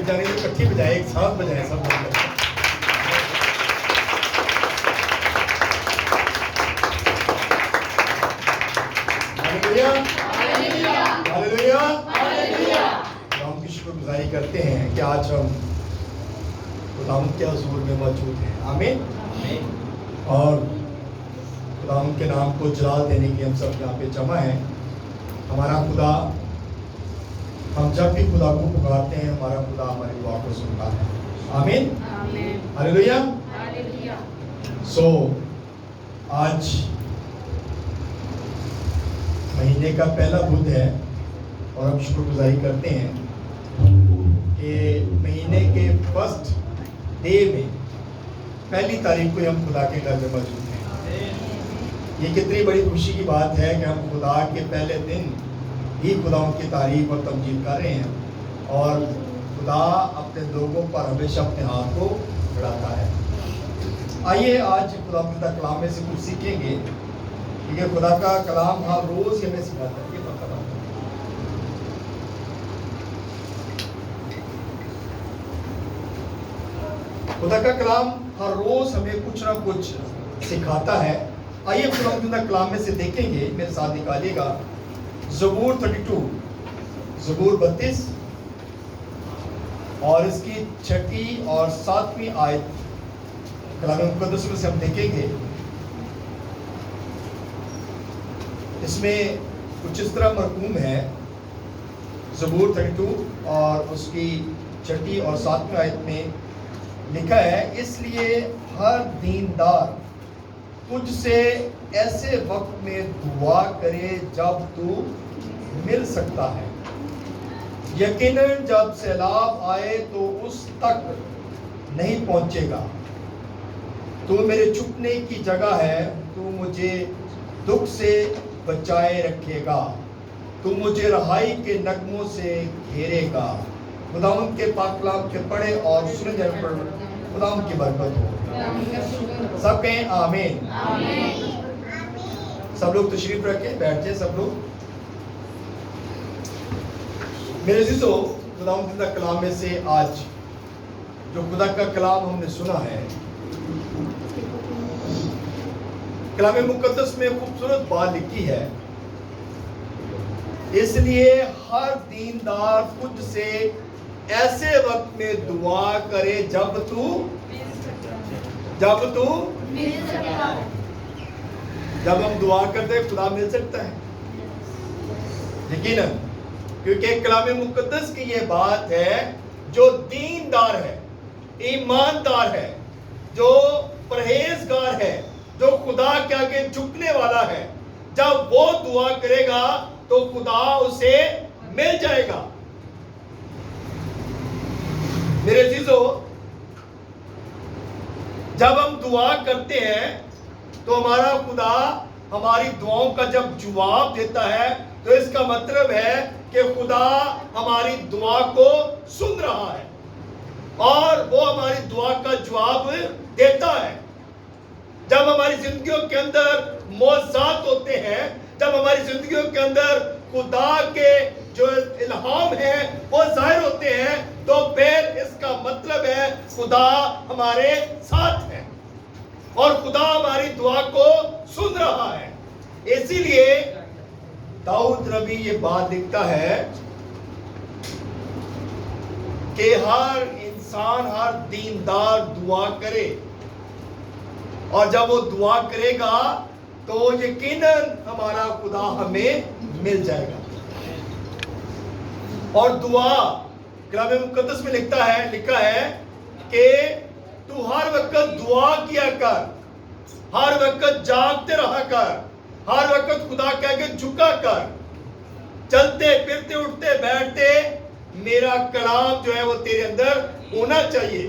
जाने तो इकट्ठी बजाए, एक साथ बजाए सब लोग। Hallelujah hallelujah hallelujah. हम की शुक्रगुजारी करते हैं कि आज हम खुदावंद के हुजूर में मौजूद हैं। आमीन। और खुदावंद के नाम को जलाल देने के हम सब यहाँ पे जमा हैं। हमारा खुदा, हम जब भी खुदा को पुकारते हैं, हमारा खुदा हमारी दुआ को सुनता है। आमीन हालेलुया हालेलुया। सो आज महीने का पहला बुध है और हम शुक्रगुजारी करते हैं कि महीने के फर्स्ट डे में पहली तारीख को हम खुदा के घर में मौजूद हैं। ये कितनी बड़ी खुशी की बात है कि हम खुदा के पहले दिन ही खुदा उनकी तारीफ और तमजीद कर रहे हैं और खुदा अपने लोगों पर हमेशा अपने हाथ को बढ़ाता है। आइए आज खुदा का कलाम में से कुछ सीखेंगे, क्योंकि खुदा का कलाम हर रोज हमें सिखाता है। ये पक्का बात है। खुदा का कलाम हर रोज हमें कुछ ना कुछ सिखाता है। आइए खुदा का कलाम में से देखेंगे, मेरे साथ निकालिएगा ज़बूर 32, ज़बूर 32 और इसकी 6ठी और 7वीं आयत कलाम मुक़द्दस में से हम देखेंगे। इसमें कुछ इस तरह मरकूम है, ज़बूर 32 और उसकी 6ठी और 7वीं आयत में लिखा है, इसलिए हर दीनदार तुझसे ऐसे वक्त में दुआ करे जब तू मिल सकता है। यकीनन जब सैलाब आए तो उस तक नहीं पहुंचेगा। तू मेरे छुपने की जगह है, तू मुझे दुख से बचाए रखेगा, तू मुझे रहाई के नगमों से घेरेगा। खुदावंद के पाक कलाम के पढ़े और सुने जाने पर खुदावंद की बरकत हो। सब कहें आमीन। सब लोग तशरीफ रखें, बैठ जाए सब लोग। मेरे अज़ीज़ों, खुदावंद का कलाम में से आज जो खुदा का कलाम हमने सुना है, कलाम मुक़द्दस में खूबसूरत बात लिखी है, इसलिए हर दीनदार खुद से ऐसे वक्त में दुआ करे जब तू जब हम दुआ करते हैं खुदा मिल सकता है, यकीनन, क्योंकि कलाम मुक़द्दस की ये बात है, जो दीनदार है, ईमानदार है, जो परहेजगार है, जो खुदा के आगे झुकने वाला है, जब वो दुआ करेगा तो खुदा उसे मिल जाएगा। मेरे अज़ीज़ों, जब हम दुआ करते हैं तो हमारा खुदा हमारी दुआओं का जब जवाब देता है, तो इसका मतलब है कि खुदा हमारी दुआ को सुन रहा है और वो हमारी दुआ का जवाब देता है। जब हमारी जिंदगियों के अंदर मौज़ात होते हैं, जब हमारी जिंदगियों के अंदर खुदा के जो इल्हाम है वो जाहिर होते हैं, तो फिर इसका मतलब है खुदा हमारे साथ है और खुदा हमारी दुआ को सुन रहा है। इसीलिए दाऊद नबी ये बात लिखता है कि हर इंसान, हर दीनदार दुआ करे, और जब वो दुआ करेगा तो यकीनन हमारा खुदा हमें मिल जाएगा। और दुआ कलाम मुक़द्दस में लिखा है कि तू हर वक्त दुआ किया कर, हर वक्त जागते रहा कर, हर वक्त खुदा के आगे झुका कर, चलते फिरते उठते बैठते मेरा कलाम जो है वो तेरे अंदर होना चाहिए।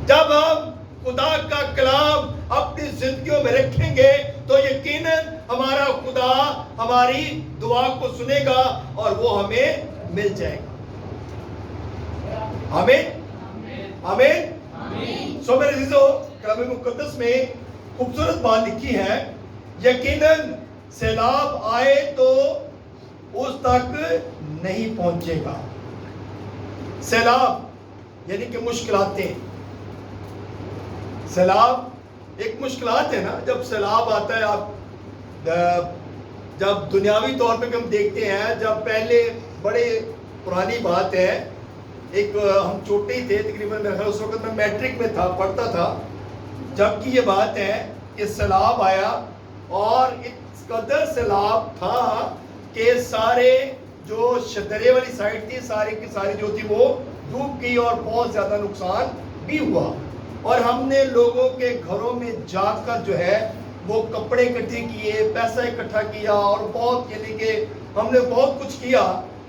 जब हम खुदा का कलाम अपनी जिंदगियों में रखेंगे तो यकीनन हमारा खुदा हमारी दुआ को सुनेगा और वो हमें मिल जाएगा। आमीन आमीन। सो मेरे अज़ीज़ों, कलाम मुक़द्दस में खूबसूरत बात लिखी है, यकीनन सैलाब आए तो उस तक नहीं पहुंचेगा। سیلاب یعنی کہ مشکلاتیں. سیلاب ایک مشکلات ہے نا. جب سیلاب آتا ہے, آپ جب دنیاوی طور پہ ہم دیکھتے ہیں, جب پہلے بڑے پرانی بات ہے, ایک ہم چھوٹے ہی تھے تقریباً, میرا خیال اس وقت میں میٹرک میں تھا, پڑھتا تھا, جب کہ یہ بات ہے کہ سیلاب آیا اور اس قدر سیلاب تھا کہ سارے جو درے والی سائڈ تھی ساری کی ساری جو تھی وہ ڈوب گئی اور بہت زیادہ نقصان بھی ہوا. اور ہم نے لوگوں کے گھروں میں جا کر جو ہے وہ کپڑے اکٹھے کیے, پیسہ اکٹھا کیا, اور بہت یعنی کہ ہم نے بہت کچھ کیا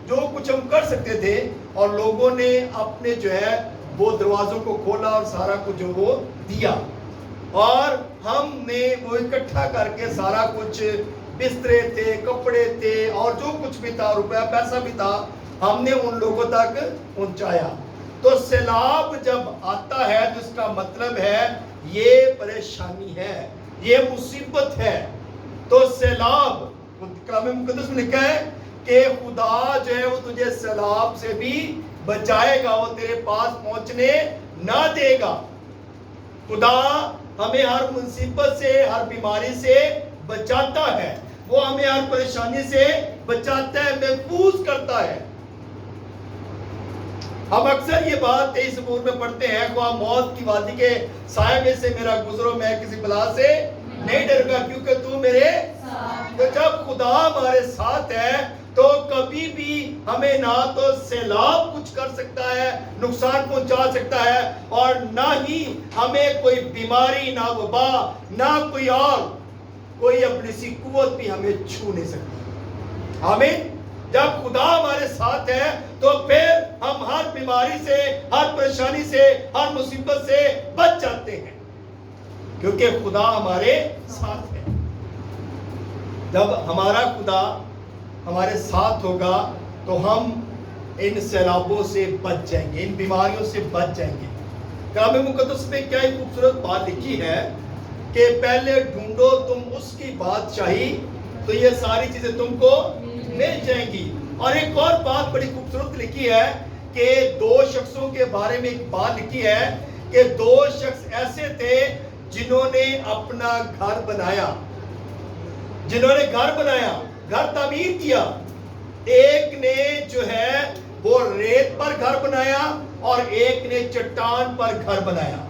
جو کچھ ہم کر سکتے تھے, اور لوگوں نے اپنے جو ہے وہ دروازوں کو کھولا اور سارا کچھ جو وہ دیا, اور ہم نے وہ اکٹھا کر کے سارا کچھ, بسترے تھے, کپڑے تھے, اور جو کچھ بھی تھا, روپیہ پیسہ بھی تھا, ہم نے ان لوگوں تک پہنچایا. تو سیلاب جب آتا ہے تو اس کا مطلب ہے یہ پریشانی ہے, یہ مصیبت ہے. تو سیلاب, کلام مقدس میں لکھا ہے کہ خدا جو ہے وہ تجھے سیلاب سے بھی بچائے گا, وہ تیرے پاس پہنچنے نہ دے گا. خدا ہمیں ہر مصیبت سے, ہر بیماری سے بچاتا ہے, وہ ہمیں ہر پریشانی سے بچاتا ہے, محفوظ کرتا ہے. ہم اکثر یہ بات 23 زبور میں پڑھتے ہیں, خواہ موت کی وادی کے سائے میں سے میرا گزرو, میں کسی بلا سے نہیں ڈر گا کیونکہ تو میرے ساتھ. تو جب خدا ہمارے ساتھ ہے تو کبھی بھی ہمیں نہ تو سیلاب کچھ کر سکتا ہے, نقصان پہنچا سکتا ہے, اور نہ ہی ہمیں کوئی بیماری, نہ وبا, نہ کوئی اور کوئی اپنی سی قوت بھی ہمیں چھو نہیں سکتی. آمین. جب خدا ہمارے ساتھ ہے تو پھر ہم ہر بیماری سے, ہر پریشانی سے, ہر مصیبت سے بچ جاتے ہیں, کیونکہ خدا ہمارے ساتھ ہے. جب ہمارا خدا ہمارے ساتھ ہوگا تو ہم ان سیلابوں سے بچ جائیں گے, ان بیماریوں سے بچ جائیں گے. کلام مقدس میں کیا ایک خوبصورت بات لکھی ہے کہ پہلے ڈھونڈو تم اس کی بادشاہی تو یہ ساری چیزیں تم کو مل جائیں گی. اور ایک اور بات بڑی خوبصورت لکھی ہے کہ 2 شخصوں کے بارے میں ایک بات لکھی ہے کہ 2 شخص ایسے تھے جنہوں نے اپنا گھر بنایا, جنہوں نے گھر بنایا, گھر تعمیر کیا. ایک نے جو ہے وہ ریت پر گھر بنایا اور ایک نے چٹان پر گھر بنایا.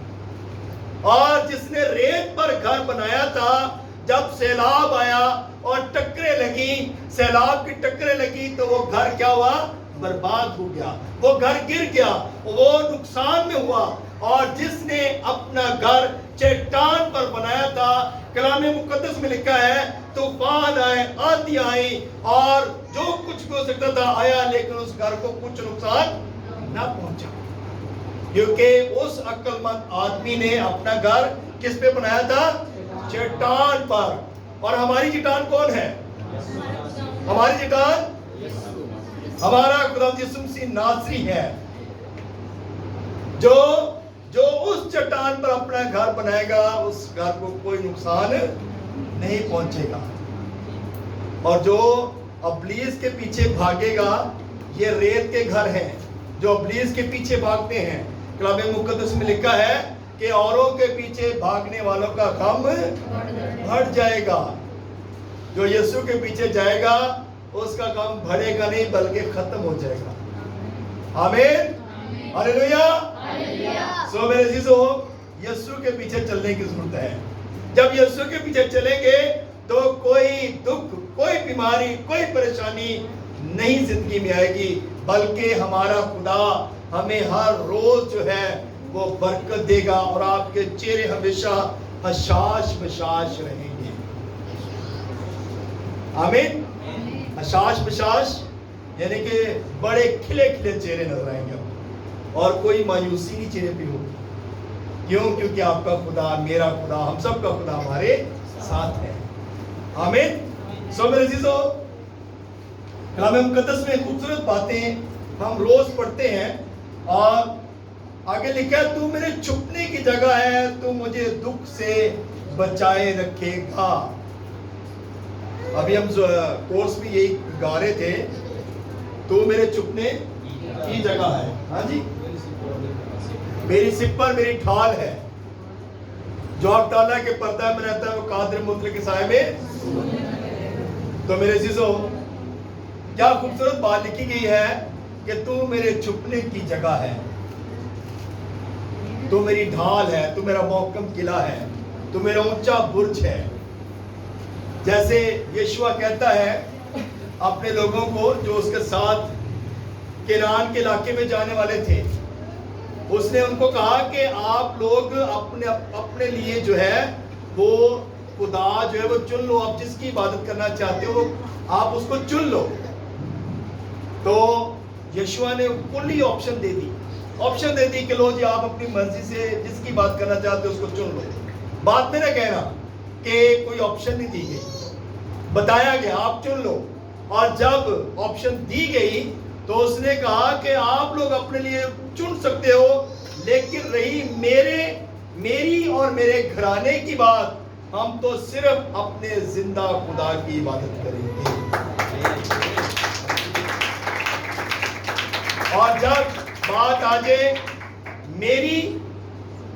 اور جس نے ریت پر گھر بنایا تھا, جب سیلاب آیا اور ٹکریں لگی, سیلاب کی ٹکریں لگی, تو وہ گھر کیا ہوا, برباد ہو گیا, وہ گھر گر گیا, وہ نقصان میں ہوا. اور جس نے اپنا گھر چٹان پر بنایا تھا, کلام مقدس میں لکھا ہے طوفان آئے, آندھی آئی, اور جو کچھ بھی ہو سکتا تھا آیا, لیکن اس گھر کو کچھ نقصان نہ پہنچا, کیونکہ اس عقل مند آدمی نے اپنا گھر کس پہ بنایا تھا, چٹان پر. اور ہماری چٹان کون ہے, ہماری چٹان ہمارا خدا یسوع مسیح ناصری ہے, جو اس چٹان پر اپنا گھر بنائے گا اس گھر کو کوئی نقصان نہیں پہنچے گا. اور جو ابلیس کے پیچھے بھاگے گا, یہ ریت کے گھر ہیں جو ابلیس کے پیچھے بھاگتے ہیں. کلام مقدس میں لکھا ہے کہ اوروں کے پیچھے بھاگنے والوں کا غم بڑھ جائے گا. جو یسوع کے پیچھے جائے گا اس کا غم بڑھے گا نہیں بلکہ ختم ہو جائے گا. آمین, ہاللیلویہ. سو میرے عزیزو, یسوع کے پیچھے چلنے کی ضرورت ہے. جب یسوع کے پیچھے چلیں گے تو کوئی دکھ, کوئی بیماری, کوئی پریشانی نہیں زندگی میں آئے گی, بلکہ ہمارا خدا ہمیں ہر روز جو ہے وہ برکت دے گا, اور آپ کے چہرے ہمیشہ حشاش بشاش رہیں گے. آمین. حشاش بشاش یعنی کہ بڑے کھلے کھلے چہرے نظر آئیں گے, اور کوئی مایوسی نہیں چہرے پہ ہوگی. کیوں؟ کیونکہ آپ کا خدا, میرا خدا, ہم سب کا خدا ہمارے ساتھ ہے. آمین. سو میرے عزیزو, کلام مقدس میں خوبصورت باتیں ہم روز پڑھتے ہیں, اور آگے لکھا ہے تو میرے چھپنے کی جگہ ہے, تو مجھے دکھ سے بچائے رکھے گا. ابھی ہم کورس بھی یہی گا رہے تھے, تو میرے چھپنے की जगह है। हाँ जी, मेरी सिर पर मेरी ढाल है। जो अकताला के पर्दा में रहता है वो कादर मुतल के साए में। तो मेरे अजीजों, क्या खूबसूरत बात लिखी गई है कि तू मेरे छुपने की जगह है, तू मेरी ढाल है, तू मेरा मोहकम किला है, तू मेरा ऊंचा बुर्ज है। जैसे यीशुआ कहता है अपने लोगों को जो उसके साथ केनान के इलाके में जाने वाले थे, उसने उनको कहा कि आप लोग अपने अपने लिए जो है वो खुदा जो है वो चुन लो, आप जिसकी इबादत करना चाहते हो आप उसको चुन लो। तो यीशुआ ने खुली ऑप्शन दे दी कि लो जी, आप अपनी मर्जी से जिसकी बात करना चाहते हो उसको चुन लो। बात में ना कहना कि कोई ऑप्शन नहीं दी गई, बताया गया आप चुन लो। और जब ऑप्शन दी गई तो उसने कहा कि आप लोग अपने लिए चुन सकते हो, लेकिन रही मेरी और मेरे घराने की बात, हम तो सिर्फ अपने जिंदा खुदा की इबादत करेंगे। और जब बात आ जाए मेरी,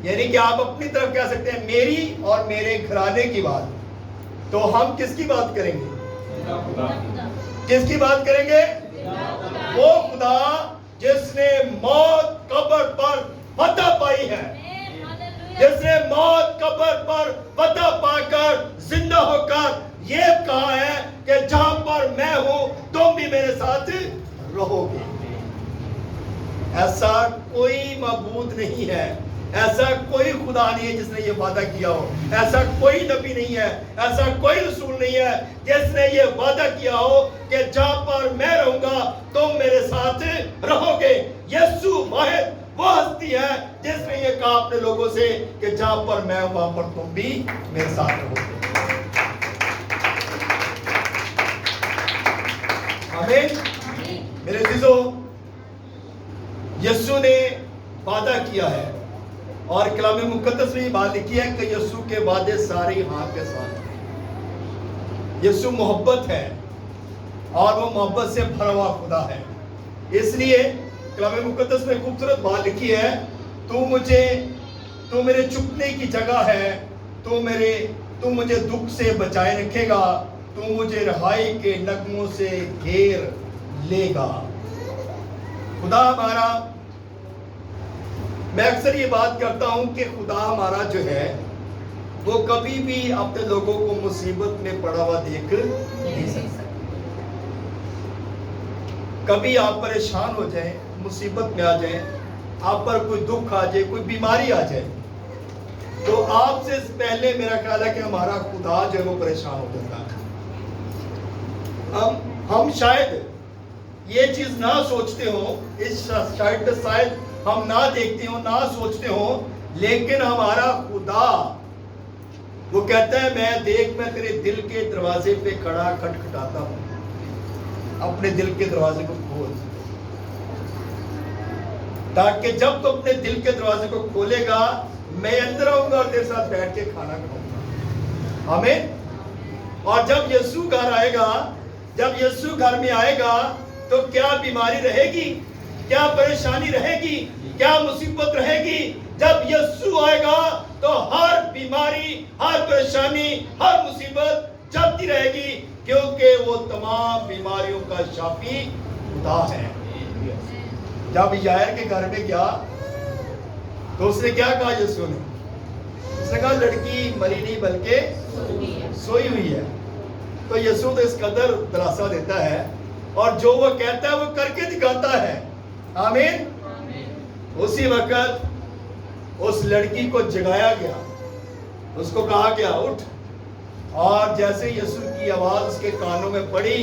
यानी कि आप अपनी तरफ कह सकते हैं मेरी और मेरे घराने की बात, तो हम किसकी बात करेंगे? किसकी बात करेंगे? वो खुदा जिसने मौत कब्र पर फतह पाई है, जिसने मौत कब्र पर फतह पाकर जिंदा होकर ये कहा है कि जहां पर मैं हूं तुम भी मेरे साथ रहोगे। ऐसा कोई मबूद नहीं है, ऐसा कोई खुदा नहीं है जिसने ये वादा किया हो, ऐसा कोई नबी नहीं है, ऐसा कोई रसूल नहीं है जिसने ये वादा किया हो कि जहां पर मैं रहूंगा तुम मेरे साथ रहोगे। यीशु वाहिद वो हस्ती है जिसने ये कहा अपने लोगों से कि जहां पर मैं हूं वहां पर तुम भी मेरे साथ रहोगे। आमीन। मेरे अजीजों, यीशु ने वादा किया है और कलाम मुकद्दस में बात लिखी है कि यीशु के वादे सारे हाँ के साथ हैं। यीशु मोहब्बत है और वो मोहब्बत से भरा हुआ खुदा है। इसलिए कलाम मुकद्दस में खूबसूरत बात लिखी है, तू मेरे छुपने की जगह है, तू मुझे दुख से बचाए रखेगा, तू मुझे रिहाई के नगमों से घेर लेगा। खुदा हमारा, मैं अक्सर ये बात करता हूं कि खुदा हमारा जो है वो कभी भी अपने लोगों को मुसीबत में पड़ा हुआ देख नहीं सकता। कभी आप परेशान हो जाएं, मुसीबत में आ जाएं, आप पर कोई दुख आ जाए, कोई बीमारी आ जाए, तो आपसे पहले मेरा ख्याल है कि हमारा खुदा जो है वो परेशान हो जाता है। हम शायद ये चीज ना सोचते हो, इस शायद हम ना देखते हो, ना सोचते हो, लेकिन हमारा खुदा वो कहता है मैं तेरे दिल के दरवाजे पे खड़ा खटखटाता हूं, अपने दिल के दरवाजे को खोल, ताकि जब तो अपने दिल के दरवाजे को खोलेगा मैं अंदर आऊंगा और तेरे साथ बैठ के खाना खाऊंगा। आमीन। और जब यीशु घर आएगा, जब यीशु घर में आएगा तो क्या बीमारी रहेगी, क्या परेशानी रहेगी, क्या मुसीबत रहेगी? जब यीशु आएगा तो हर बीमारी, हर परेशानी, हर मुसीबत चलती रहेगी, क्योंकि वो तमाम बीमारियों का शाफी खुदा है। जब यायर के घर में गया तो उसने क्या कहा यीशु ने? उसने कहा लड़की मरी नहीं बल्कि सोई हुई है। तो यीशु तो इस कदर दिलासा देता है और जो वो कहता है वो करके दिखाता है। आमीन। उसी वक्त उस लड़की को जगाया गया, उसको कहा गया उठ, और जैसे यीशु की आवाज उसके कानों में पड़ी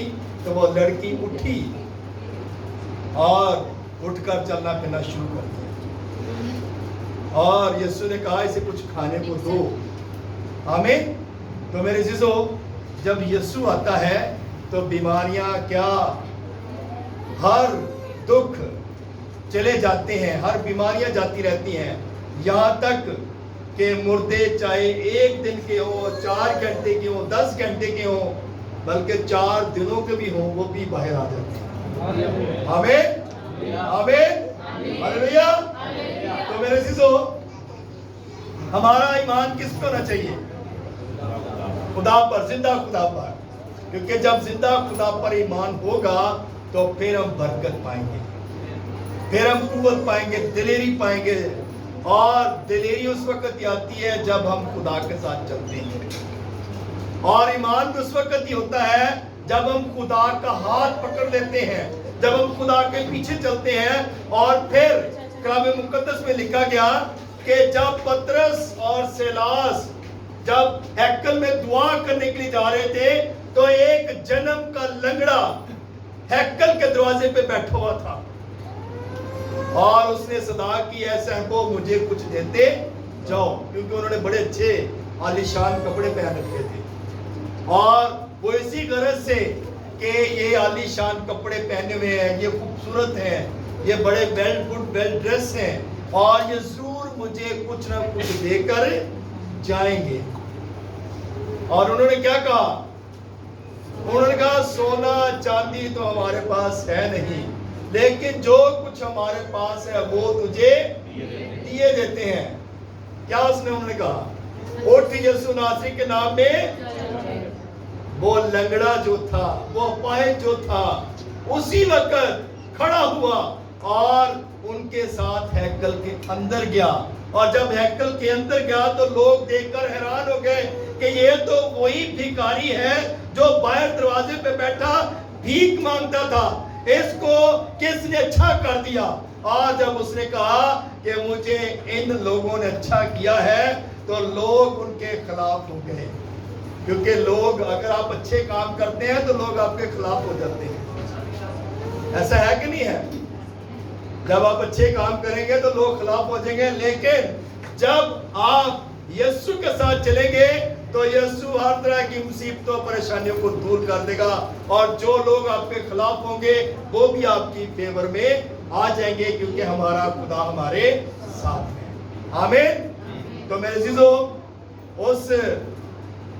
तो वो लड़की उठी और उठकर चलना फिरना शुरू कर दिया। और यीशु ने कहा इसे कुछ खाने को दो। आमीन। तो मेरे अजीजों, जब यीशु आता है तो बीमारियां क्या, हर दुख चले जाते हैं, हर बीमारियां जाती रहती हैं, यहाँ तक कि मुर्दे चाहे 1 दिन के हो, 4 घंटे के हो, 10 घंटे के हो, बल्कि 4 दिनों के भी हो, वो भी बाहर आ जाते हैं। हमें आमीन, हालेलुया। तो मेरे अज़ीज़ों, हमारा ईमान किस पर होना चाहिए? खुदा पर, जिंदा खुदा पर। क्योंकि जब जिंदा खुदा पर ईमान होगा तो फिर हम बरकत पाएंगे, फिर हम कुव्वत पाएंगे, दिलेरी पाएंगे। और दिलेरी उस वक्त आती है जब हम खुदा के साथ चलते हैं। और ईमान भी उस वक्त ही होता है जब हम खुदा का हाथ पकड़ लेते हैं, जब हम खुदा के पीछे चलते हैं। और फिर कलाम मुकद्दस में लिखा गया कि जब पतरस और सीलास जब हैकल में दुआ करने के लिए जा रहे थे तो एक जन्म का लंगड़ा हैकल के दरवाजे पे बैठा हुआ था और उसने सदा की, ऐसे हमको मुझे कुछ देते जाओ, क्योंकि उन्होंने बड़े अच्छे आलीशान कपड़े पहन रखे थे। और वो इसी गरज से कि ये आलीशान कपड़े पहने हुए हैं, ये खूबसूरत हैं, ये बड़े वेल ड्रेस हैं और ये जरूर मुझे कुछ ना कुछ देकर जाएंगे। और उन्होंने क्या कहा? उन्होंने कहा सोना चांदी तो हमारे पास है नहीं, लेकिन जो कुछ हमारे पास है वो तुझे दिए देते हैं। क्या उन्होंने कहा? उठ यीशु नासरी के नाम में। वो लंगड़ा जो था, वो अपाहिज जो था, उसी वक्त खड़ा हुआ और उनके साथ हैकल के अंदर गया। और जब हैकल के अंदर गया तो लोग देखकर हैरान हो गए कि ये तो वही भिखारी है जो बाहर दरवाजे पे बैठा भीख मांगता था, इसको किसने अच्छा कर दिया। और जब उसने कहा कि मुझे इन लोगों ने अच्छा किया है तो लोग उनके खिलाफ हो गए, क्योंकि लोग, अगर आप अच्छे काम करते हैं तो लोग आपके खिलाफ हो जाते हैं। ऐसा है कि नहीं है? जब आप अच्छे काम करेंगे तो लोग खिलाफ हो जाएंगे, लेकिन जब आप यीशु के साथ चलेंगे तो यीशु हर तरह की मुसीबतों परेशानियों को दूर कर देगा। और जो लोग आपके खिलाफ होंगे वो भी आपकी फेवर में आ जाएंगे, क्योंकि हमारा खुदा हमारे साथ है। आमीन। तो मेरे अज़ीज़ों, उस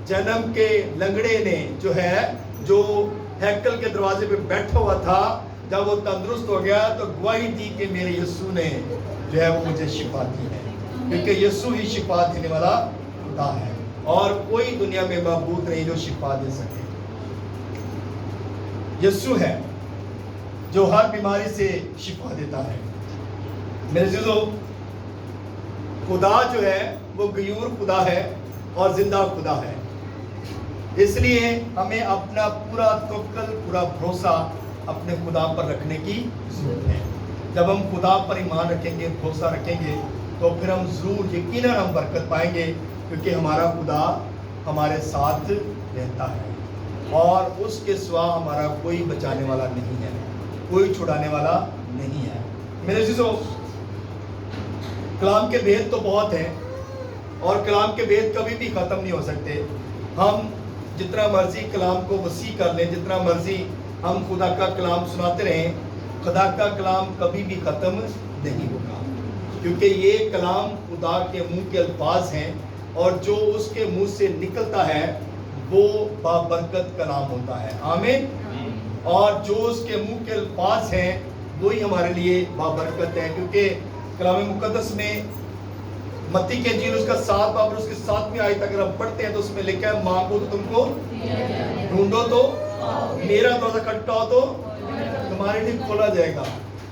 जन्म के लंगड़े ने जो हैकल के दरवाजे पे बैठा हुआ था, जब वो तंदुरुस्त हो गया तो गवाही दी कि मेरे यीशु ने वो मुझे शिफा दी है, क्योंकि यीशु ही शिफा देने वाला खुदा है और कोई दुनिया में मबूद नहीं जो शिफा दे सके। यीशु है जो हर बीमारी से शिफा देता है। मेरे अज़ीज़ों, खुदा वो गयूर खुदा है और जिंदा खुदा है। इसलिए हमें अपना पूरा तवक्कुल, पूरा भरोसा अपने खुदा पर रखने की जरूरत है। जब हम खुदा पर ईमान रखेंगे, भरोसा रखेंगे, तो फिर हम जरूर यकीनन हम बरकत पाएंगे, क्योंकि हमारा खुदा हमारे साथ रहता है और उसके सिवा हमारा कोई बचाने वाला नहीं है, कोई छुड़ाने वाला नहीं है। मेरे अज़ीज़ों, कलाम के भेद तो बहुत हैं और कलाम के भेद कभी भी ख़त्म नहीं हो सकते। हम जितना मर्जी कलाम को वसी कर लें, जितना मर्जी हम खुदा का कलाम सुनाते रहें, खुदा का कलाम कभी भी ख़त्म नहीं होगा, क्योंकि ये कलाम खुदा के मुंह के अल्फाज हैं और जो उसके मुंह से निकलता है वो बाबरकत कलाम होता है। आमीन। और जो उसके मुंह के अल्फाज हैं वही हमारे लिए बाबरकत है, क्योंकि कलाम मुकद्दस में मत्ती के इंजील उसका 7 बाब उसके 7वीं आयत अगर हम पढ़ते हैं तो उसमें लिखा है, मांगो तो तुमको, ढूंढो तो, मेरा दरवाजा खटखटाओ तो तुम्हारे लिए खोला जाएगा।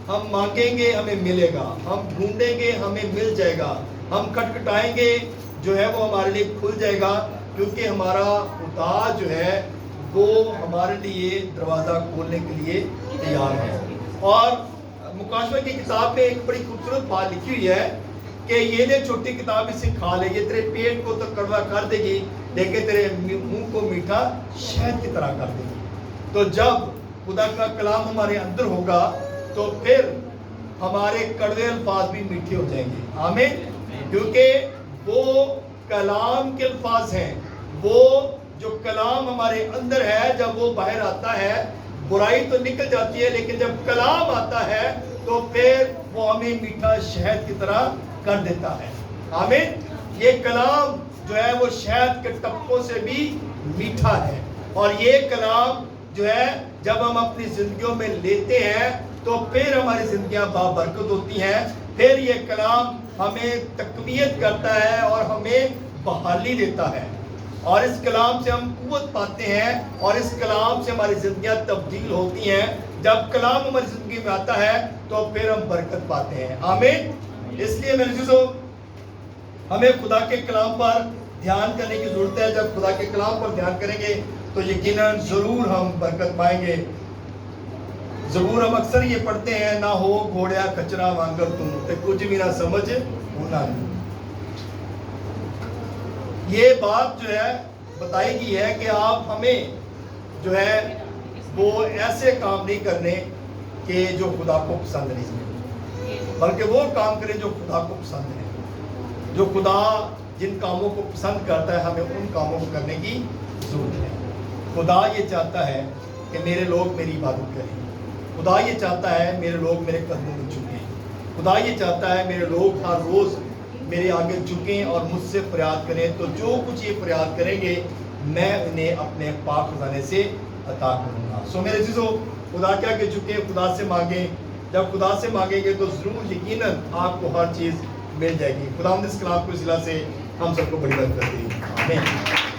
हम मांगेंगे हमें मिलेगा, हम ढूंढेंगे हमें मिल जाएगा, हम खटखटाएंगे वो हमारे लिए खुल जाएगा, क्योंकि हमारा खुदा वो हमारे लिए दरवाज़ा खोलने के लिए तैयार है। और मुकाशवा की किताब में एक बड़ी खूबसूरत बात लिखी हुई है कि ये ले छोटी किताब इसे खा ले, ये तेरे पेट को तो कड़वा कर देगी लेकिन तेरे मुंह को मीठा शहद की तरह कर देगी। तो जब खुदा का कलाम हमारे अंदर होगा तो फिर हमारे कड़वे अल्फाज भी मीठे हो जाएंगे। आमीन। क्योंकि वो कलाम के अल्फाज हैं, वो जो कलाम हमारे अंदर है, जब वो बाहर आता है बुराई तो निकल जाती है, लेकिन जब कलाम आता है तो फिर वो हमें मीठा शहद की तरह कर देता है। आमीन। ये कलाम वो शहद के टप्पों से भी मीठा है। और ये कलाम जब हम अपनी जिंदगियों में लेते हैं تو پھر ہماری زندگیاں بابرکت ہوتی ہیں. پھر یہ کلام ہمیں تقویت کرتا ہے اور ہمیں بحالی دیتا ہے, اور اس کلام سے ہم قوت پاتے ہیں, اور اس کلام سے ہماری زندگیاں تبدیل ہوتی ہیں. جب کلام ہماری زندگی میں آتا ہے تو پھر ہم برکت پاتے ہیں. آمین. اس لیے میرے عزیزو, ہمیں خدا کے کلام پر دھیان کرنے کی ضرورت ہے. جب خدا کے کلام پر دھیان کریں گے تو یقیناً ضرور ہم برکت پائیں گے. زبور ہم اکثر یہ پڑھتے ہیں, نہ ہو گھوڑیا کچرا وانگر تم تے کچھ بھی نہ سمجھ ہونا نہیں. یہ بات جو ہے بتائی گئی ہے کہ آپ ہمیں جو ہے وہ ایسے کام نہیں کرنے کہ جو خدا کو پسند نہیں, بلکہ وہ کام کریں جو خدا کو پسند ہے. جو خدا جن کاموں کو پسند کرتا ہے ہمیں ان کاموں کو کرنے کی ضرورت ہے. خدا یہ چاہتا ہے کہ میرے لوگ میری عبادت کریں. خدا یہ چاہتا ہے میرے لوگ میرے قدموں میں جھکیں. خدا یہ چاہتا ہے میرے لوگ ہر روز میرے آگے جھکیں اور مجھ سے فریاد کریں. تو جو کچھ یہ فریاد کریں گے میں انہیں اپنے پاک خزانے سے عطا کروں گا. سو میرے عزیزو, خدا کے آگے جھکیں, خدا سے مانگیں. جب خدا سے مانگیں گے تو ضرور یقیناً آپ کو ہر چیز مل جائے گی. خدا اس کلام کو اس ضلع سے ہم سب کو بڑی برکت دے. آمین.